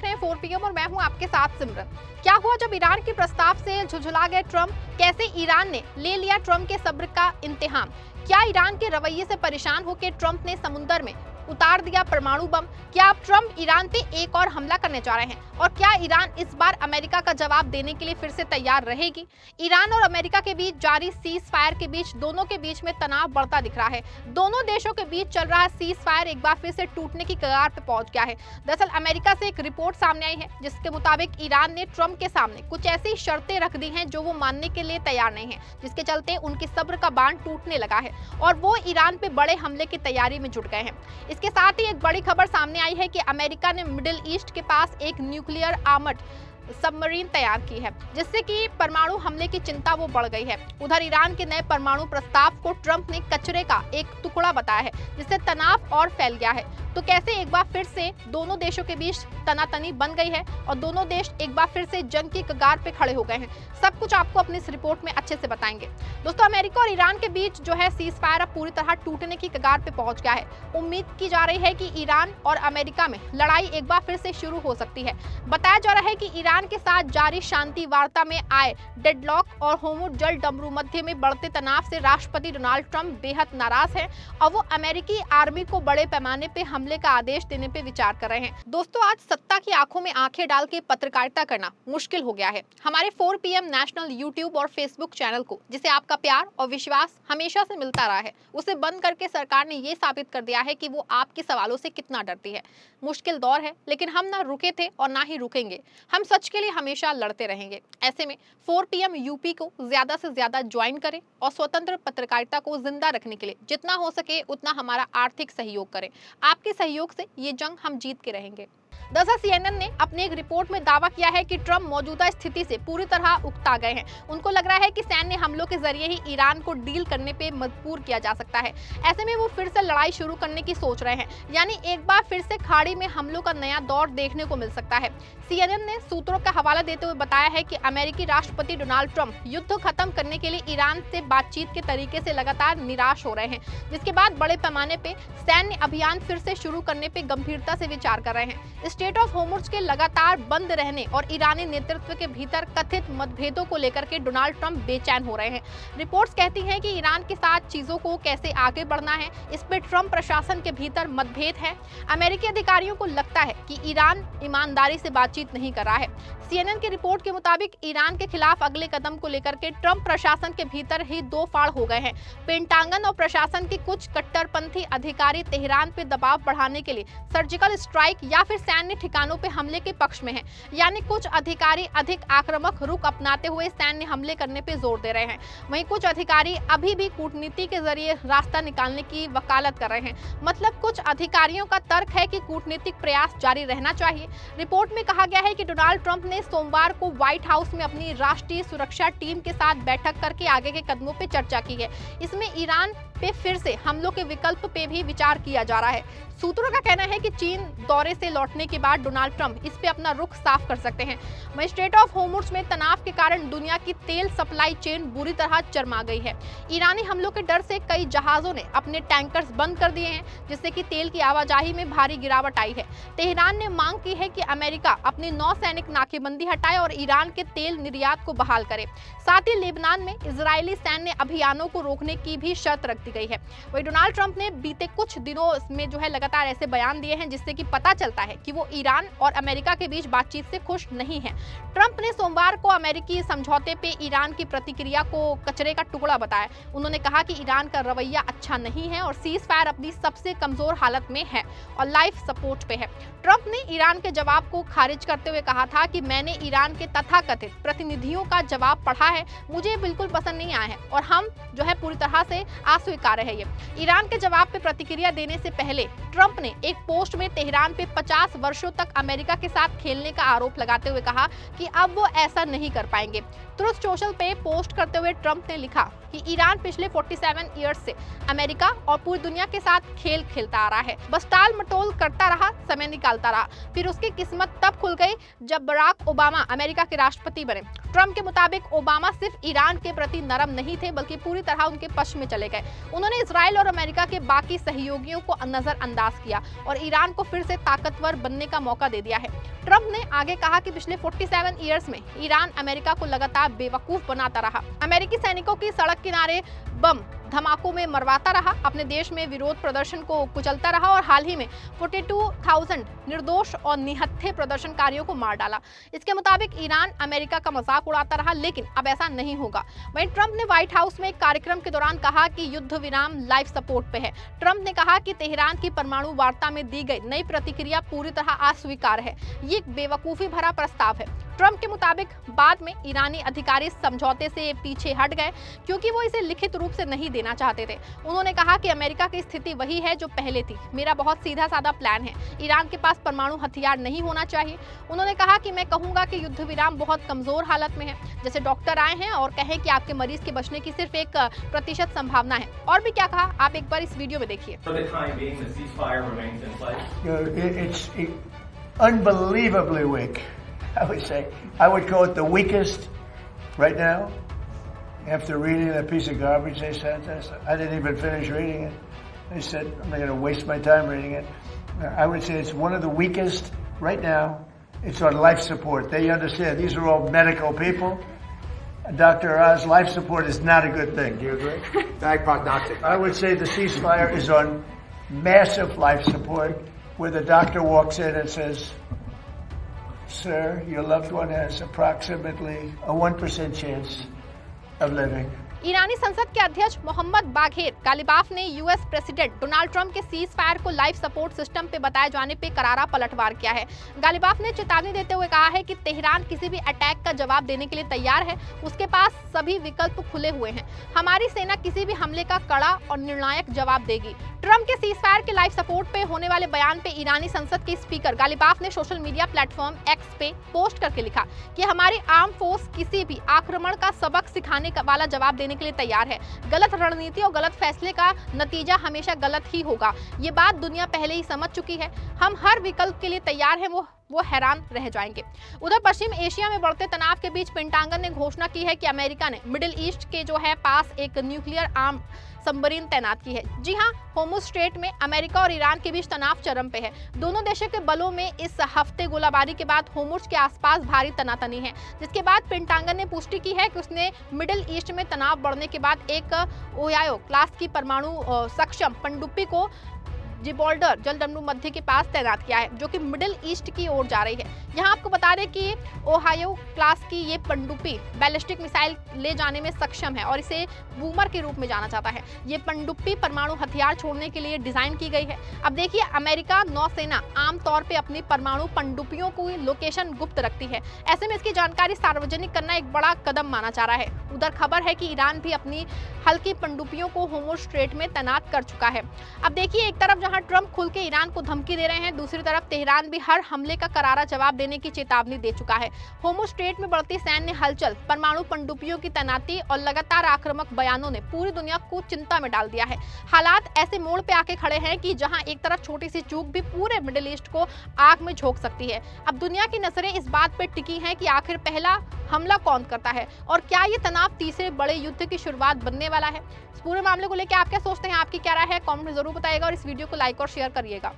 देख रहे हैं 4 PM और मैं हूं आपके साथ सिमरन। क्या हुआ जब ईरान के प्रस्ताव से झुझला गए ट्रंप? कैसे ईरान ने ले लिया ट्रंप के सब्र का इम्तिहान? क्या ईरान के रवैये से परेशान होकर ट्रंप ने समुद्र में उतार दिया परमाणु बम? क्या अब ट्रंप ईरान पे एक और हमला करने जा रहे हैं? और क्या ईरान इस बार अमेरिका का जवाब देने के लिए फिर से तैयार रहेगी? ईरान और अमेरिका के बीच जारी सीज फायर के बीच दोनों के बीच में तनाव बढ़ता दिख रहा है। दोनों देशों के बीच चल रहा सीज फायर एक बार फिर से टूटने की कगार पर पहुंच गया है। दरअसल अमेरिका से एक रिपोर्ट सामने आई है जिसके मुताबिक ईरान ने ट्रंप के सामने कुछ ऐसी शर्तें रख दी हैं जो वो मानने के लिए तैयार नहीं है, जिसके चलते उनके सब्र का बांध टूटने लगा है और वो ईरान पे बड़े हमले की तैयारी में जुट गए हैं। इसके साथ ही एक बड़ी खबर सामने आई है कि अमेरिका ने मिडिल ईस्ट के पास एक न्यूक्लियर आर्मड सबमरीन तैयार की है, जिससे कि परमाणु हमले की चिंता वो बढ़ गई है। उधर ईरान के नए परमाणु प्रस्ताव को ट्रंप ने कचरे का एक टुकड़ा बताया है, जिससे तनाव और फैल गया है। तो कैसे एक बार फिर से दोनों देशों के बीच तनातनी बन गई है और दोनों देश एक बार फिर से जंग की कगार पे खड़े हो गए हैं, सब कुछ आपको अपनी इस रिपोर्ट में अच्छे से बताएंगे। दोस्तों, अमेरिका और ईरान के बीच जो है सीज फायर अब पूरी तरह टूटने की कगार पे पहुंच गया है। उम्मीद की जा रही है कि ईरान और अमेरिका में लड़ाई एक बार फिर से शुरू हो सकती है। बताया जा रहा है कि ईरान के साथ जारी शांति वार्ता में आए डेडलॉक और होर्मुज जल डमरू मध्य में बढ़ते तनाव से राष्ट्रपति डोनाल्ड ट्रंप बेहद नाराज हैं और वो अमेरिकी आर्मी को बड़े पैमाने पे हमले का आदेश देने पे विचार कर रहे हैं। दोस्तों, आज सत्ता की आंखों में आंखें डाल के पत्रकारिता करना मुश्किल हो गया है। हमारे 4 PM नेशनल यूट्यूब और फेसबुक चैनल को, जिसे आपका प्यार और विश्वास हमेशा से मिलता रहा है, उसे बंद करके सरकार ने ये साबित कर दिया है कि वो आपके सवालों से कितना डरती है। मुश्किल दौर है, लेकिन हम ना रुके थे और ना ही रुकेंगे। हम सच के लिए हमेशा लड़ते रहेंगे। ऐसे में 4 PM यूपी को ज्यादा से ज्यादा ज्वाइन करें और स्वतंत्र पत्रकारिता को जिंदा रखने के लिए जितना हो सके उतना हमारा आर्थिक सहयोग करें। आपके सहयोग से ये जंग हम जीत के रहेंगे। दरअसल CNN ने अपनी एक रिपोर्ट में दावा किया है कि ट्रंप मौजूदा स्थिति से पूरी तरह उकता गए हैं। उनको लग रहा है कि सैन्य हमलों के जरिए ही ईरान को डील करने पे मजबूर किया जा सकता है। ऐसे में वो फिर से लड़ाई शुरू करने की सोच रहे हैं, यानी एक बार फिर से खाड़ी में हमलों का नया दौर देखने को मिल सकता है। CNN ने सूत्रों का हवाला देते हुए बताया है कि अमेरिकी राष्ट्रपति डोनाल्ड ट्रंप युद्ध खत्म करने के लिए ईरान से बातचीत के तरीके से लगातार निराश हो रहे हैं, जिसके बाद बड़े पैमाने पे सैन्य अभियान फिर से शुरू करने पे गंभीरता से विचार कर रहे हैं। स्टेट ऑफ होर्मुज के लगातार बंद रहने और ईरानी नेतृत्व के भीतर कथित मतभेदों को लेकर के डोनाल्ड ट्रंप बेचैन हो रहे हैं। रिपोर्ट्स कहती हैं कि ईरान के साथ चीजों को कैसे आगे बढ़ना है, इस पे ट्रंप प्रशासन के भीतर मतभेद है। अमेरिकी अधिकारियों को लगता है कि ईरान ईमानदारी से बातचीत नहीं कर रहा है। CNN की रिपोर्ट के मुताबिक ईरान के खिलाफ अगले कदम को लेकर के ट्रंप प्रशासन के भीतर ही दो फाड़ हो गए हैं। पेंटागन और प्रशासन के कुछ कट्टरपंथी अधिकारी तेहरान पे दबाव बढ़ाने के लिए सर्जिकल स्ट्राइक या फिर सैन्य ठिकानों पे हमले के पक्ष में हैं, यानी कुछ अधिकारी अधिक आक्रामक रुख अपनाते हुए सैन्य हमले करने पे जोर दे रहे हैं। वहीं कुछ अधिकारी अभी भी कूटनीति के जरिए रास्ता निकालने की वकालत कर रहे हैं। मतलब कुछ अधिकारियों का तर्क है कि कूटनीतिक प्रयास जारी रहना चाहिए। रिपोर्ट में कहा गया है कि डोनाल्ड ट्रंप ने सोमवार को व्हाइट हाउस में अपनी राष्ट्रीय सुरक्षा टीम के साथ बैठक करके आगे के कदमों पे चर्चा की है। इसमें ईरान पे फिर से हमलों के विकल्प पे भी विचार किया जा रहा है। सूत्रों का कहना है कि चीन दौरे से लौटने के बाद डोनाल्ड ट्रंप इस पे अपना रुख साफ कर सकते हैं। वहीं स्ट्रेट ऑफ होर्मुज में तनाव के कारण दुनिया की तेल सप्लाई चेन बुरी तरह चरमा गई है। ईरानी हमलों के डर से कई जहाजों ने अपने टैंकर्स बंद कर दिए हैं, जिससे कि तेल की आवाजाही में भारी गिरावट आई है। तेहरान ने मांग की है कि अमेरिका अपनी नौसैनिक नाकेबंदी हटाए और ईरान के तेल निर्यात को बहाल करे। साथ ही लेबनान में इजरायली सैन्य अभियानों को रोकने की भी शर्त रख दी गई है। वही डोनाल्ड ट्रंप ने बीते कुछ दिनों में जो है लगातार ऐसे बयान दिए हैं जिससे कि पता चलता है कि वो ईरान और अमेरिका के बीच बातचीत से खुश नहीं है। ट्रंप ने सोमवार को अमेरिकी समझौते पे ईरान की प्रतिक्रिया को कचरे का टुकड़ा बताया। उन्होंने कहा कि ईरान का रवैया अच्छा नहीं है और सीज फायर अपनी सबसे कमजोर हालत में है और लाइफ सपोर्ट पे है। ट्रंप ने ईरान के जवाब को खारिज करते हुए कहा था कि मैंने ईरान के तथाकथित प्रतिनिधियों का जवाब पढ़ा है, मुझे बिल्कुल पसंद नहीं आया है और हम जो है पूरी तरह से अस्वीकार्य है। ये ईरान के जवाब पे प्रतिक्रिया देने से पहले ट्रंप ने एक पोस्ट में तेहरान पे 50 वर्षों तक अमेरिका के साथ खेलने का आरोप लगाते हुए कहा कि अब वो ऐसा नहीं कर पाएंगे। ट्रुथ सोशल पे पोस्ट करते हुए ट्रंप ने लिखा कि ईरान पिछले 47 ईयर्स से अमेरिका और पूरी दुनिया के साथ खेल खेलता आ रहा है, बस टाल मटोल करता रहा, समय निकालता रहा। फिर उसकी किस्मत तब खुल गई जब बराक ओबामा अमेरिका के राष्ट्रपति बने। ट्रंप के मुताबिक ओबामा सिर्फ ईरान के प्रति नरम नहीं थे, बल्कि पूरी तरह उनके पक्ष में चले गए। उन्होंने इजराइल और अमेरिका के बाकी सहयोगियों को नजरअंदाज किया और ईरान को फिर से ताकतवर बनने का मौका दे दिया है। ट्रंप ने आगे कहा कि पिछले 47 ईयर्स में ईरान अमेरिका को लगातार बेवकूफ बनाता रहा, अमेरिकी सैनिकों की सड़क किनारे बम धमाकों में मरवाता रहा, अपने देश में विरोध प्रदर्शन को कुचलता रहा और हाल ही में 42,000 निर्दोष और निहत्थे प्रदर्शनकारियों को मार डाला। इसके मुताबिक ईरान अमेरिका का मजाक उड़ाता रहा, लेकिन अब ऐसा नहीं होगा। वहीं ट्रंप ने व्हाइट हाउस में एक कार्यक्रम के दौरान कहा कि युद्ध विराम लाइफ सपोर्ट पे है। ट्रंप ने कहा कि तेहरान की परमाणु वार्ता में दी गई नई प्रतिक्रिया पूरी तरह अस्वीकार्य है, ये एक बेवकूफी भरा प्रस्ताव है। ट्रंप के मुताबिक बाद में ईरानी अधिकारी समझौते से पीछे हट गए क्योंकि वो इसे लिखित रूप से नहीं देना चाहते थे। उन्होंने कहा कि अमेरिका की स्थिति वही है जो पहले थी, मेरा बहुत सीधा साधा प्लान है, ईरान के पास परमाणु हथियार नहीं होना चाहिए। उन्होंने कहा कि मैं कहूंगा कि युद्ध विराम बहुत कमजोर हालत में है, जैसे डॉक्टर आए हैं और कहें कि आपके मरीज के बचने की सिर्फ 1% संभावना है। और भी क्या कहा, आप एक बार इस वीडियो में देखिए। Unbelievably weak, I would say. I would call it the weakest right now. After reading that piece of garbage they sent us, I didn't even finish reading it. They said I'm not going to waste my time reading it. I would say it's one of the weakest right now. It's on life support. They understand these are all medical people. Dr. Oz, life support is not a good thing. Do you agree? Bad prognostic. I would say the ceasefire is on massive life support, where the doctor walks in and says, "Sir, your loved one has approximately a 1% chance of living." ईरानी संसद के अध्यक्ष Mohammad Bagher Ghalibaf ने US president Donald Trump के cease fire को life support system पे बताए जाने पे करारा पलटवार किया है। गालिबाफ ने चेतावनी देते हुए कहा है कि तेहरान किसी भी अटैक का जवाब देने के लिए तैयार है, उसके पास सभी विकल्प खुले हुए हैं, हमारी सेना किसी भी हमले का कड़ा और निर्णायक जवाब देगी। ट्रंप के सीज फायर के लाइफ सपोर्ट पे होने वाले बयान पे ईरानी संसद के स्पीकर गालिबाफ ने सोशल मीडिया प्लेटफॉर्म एक्स पे पोस्ट करके लिखा कि हमारी आर्म फोर्स किसी भी आक्रमण का सबक सिखाने वाला जवाब देने के लिए तैयार है। गलत रणनीति और गलत फैसले का नतीजा हमेशा गलत ही होगा, ये बात दुनिया पहले ही समझ चुकी है। हम हर विकल्प के लिए तैयार हैं, वो हैरान रह जाएंगे। उधर पश्चिम एशिया में बढ़ते तनाव के बीच पेंटागन ने घोषणा की है कि अमेरिका ने मिडिल ईस्ट के जो है पास एक न्यूक्लियर आर्म सबमरीन तैनात की है। जी हां, होर्मुज स्ट्रेट में अमेरिका और ईरान के बीच तनाव चरम पे है। दोनों देशों के बलों में इस हफ्ते गोलाबारी के बाद होर्मुज के आसपास भारी तनातनी है, जिसके बाद पेंटागन ने पुष्टि की है कि उसने मिडिल ईस्ट में तनाव बढ़ने के बाद एक ओहायो क्लास की परमाणु सक्षम पनडुब्बी को जिब्राल्टर जलदस्यु मध्य के पास तैनात किया है, जो कि मिडिल ईस्ट की ओर जा रही है। यहाँ आपको बता दें कि ओहायो क्लास की ये पनडुब्बी बैलिस्टिक मिसाइल ले जाने में सक्षम है और इसे बूमर के रूप में जाना जाता है। ये पनडुब्बी परमाणु हथियार छोड़ने के लिए डिजाइन की गई है। अब देखिए, अमेरिका नौसेना आमतौर पर अपनी परमाणु पनडुब्बियों को लोकेशन गुप्त रखती है, ऐसे में इसकी जानकारी सार्वजनिक करना एक बड़ा कदम माना जा रहा है। उधर खबर है कि ईरान भी अपनी हल्की पनडुब्बियों को होर्मुज स्ट्रेट में तैनात कर चुका है। अब देखिए, एक तरफ जहां ट्रंप खुल के ईरान को धमकी दे रहे हैं, दूसरी तरफ तेहरान भी हर हमले का करारा जवाब देने की चेतावनी दे चुका है। होर्मुज स्ट्रेट में बढ़ती सैन्य हलचल, परमाणु पनडुब्बियों की तैनाती और लगातार आक्रामक बयानों ने पूरी दुनिया को चिंता में डाल दिया है। हालात ऐसे मोड़ पे आके खड़े हैं कि जहां एक तरफ छोटी सी चूक भी पूरे मिडिल ईस्ट को आग में झोंक सकती है। अब दुनिया की नजरें इस बात पर टिकी हैं कि आखिर पहला हमला कौन करता है और क्या ये तनाव तीसरे बड़े युद्ध की शुरुआत बनने वाला है। इस पूरे मामले को लेकर आप क्या सोचते हैं, आपकी क्या राय है, कमेंट में जरूर बताइएगा और इस वीडियो को लाइक और शेयर करिएगा।